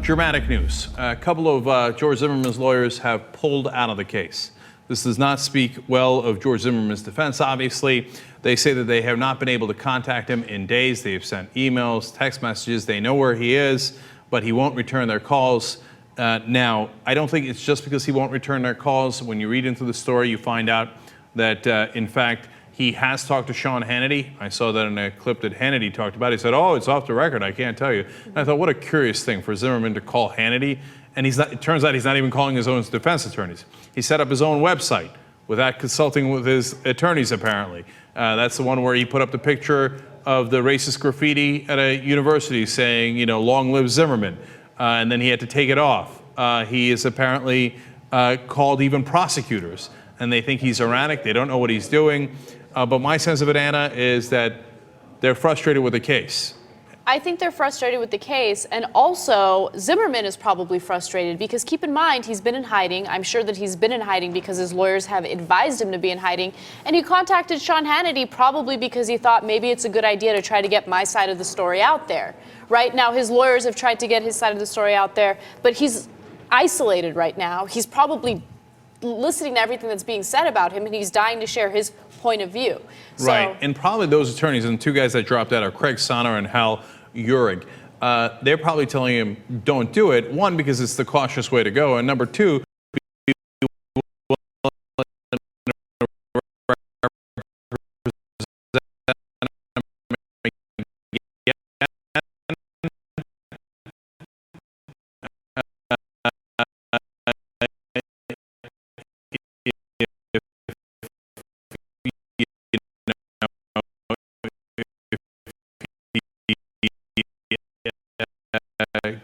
Dramatic news. A couple of George Zimmerman's lawyers have pulled out of the case. This does not speak well of George Zimmerman's defense, obviously. They say that they have not been able to contact him in days. They've sent emails, text messages. They know where he is, but he won't return their calls. Now, I don't think it's just because he won't return their calls. When you read into the story, you find out that, in fact, he has talked to Sean Hannity. I saw that in a clip that Hannity talked about. He said, "Oh, it's off the record. I can't tell you." And I thought, what a curious thing for Zimmerman to call Hannity. And it turns out he's not even calling his own defense attorneys. He set up his own website without consulting with his attorneys, apparently. That's the one where he put up the picture of the racist graffiti at a university saying, "Long live Zimmerman." And then he had to take it off. He is apparently called even prosecutors, and they think he's erratic. They don't know what he's doing. But my sense of it, Anna, is that they're frustrated with the case. I think they're frustrated with the case, and also Zimmerman is probably frustrated because keep in mind, he's been in hiding. I'm sure that he's been in hiding because his lawyers have advised him to be in hiding, and he contacted Sean Hannity probably because he thought maybe it's a good idea to try to get my side of the story out there. Right now, his lawyers have tried to get his side of the story out there, but he's isolated right now. He's probably listening to everything that's being said about him, and he's dying to share his point of view. Right, and probably those attorneys, and the two guys that dropped out are Craig Sonner and Hal Uhrig. They're probably telling him, don't do it. One, because it's the cautious way to go, and number two,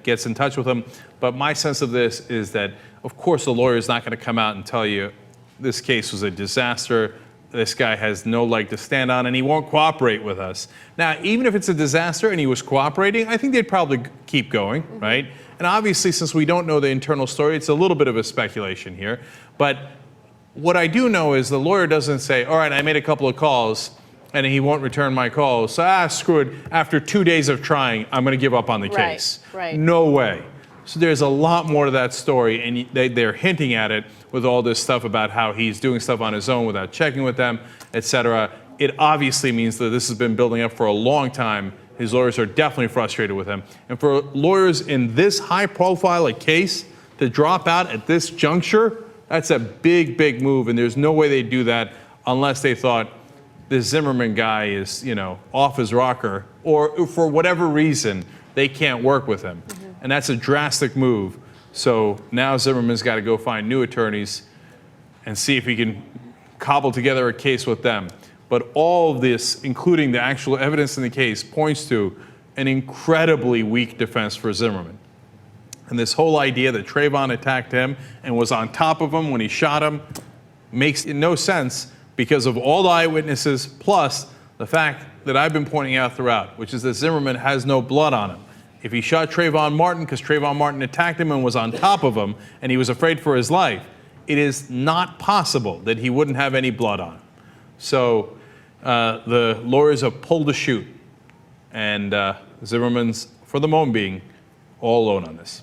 gets in touch with him. But my sense of this is that, of course, the lawyer is not going to come out and tell you this case was a disaster, this guy has no leg to stand on, and he won't cooperate with us. Now, even if it's a disaster and he was cooperating, I think they'd probably keep going, right? And obviously, since we don't know the internal story, it's a little bit of a speculation here. But what I do know is the lawyer doesn't say, all right, I made a couple of calls, and he won't return my calls. So, screw it. After 2 days of trying, I'm going to give up on the case. Right. No way. So there's a lot more to that story, and they're hinting at it with all this stuff about how he's doing stuff on his own without checking with them, etc. It obviously means that this has been building up for a long time. His lawyers are definitely frustrated with him. And for lawyers in this high-profile a case to drop out at this juncture, that's a big, big move, and there's no way they'd do that unless they thought, this Zimmerman guy is, off his rocker, or for whatever reason, they can't work with him. And that's a drastic move. So now Zimmerman's got to go find new attorneys and see if he can cobble together a case with them. But all of this, including the actual evidence in the case, points to an incredibly weak defense for Zimmerman. And this whole idea that Trayvon attacked him and was on top of him when he shot him makes no sense, because of all the eyewitnesses, plus the fact that I've been pointing out throughout, which is that Zimmerman has no blood on him. If he shot Trayvon Martin because Trayvon Martin attacked him and was on top of him and he was afraid for his life, it is not possible that he wouldn't have any blood on him. So the lawyers have pulled the chute, and Zimmerman's, for the moment being, all alone on this.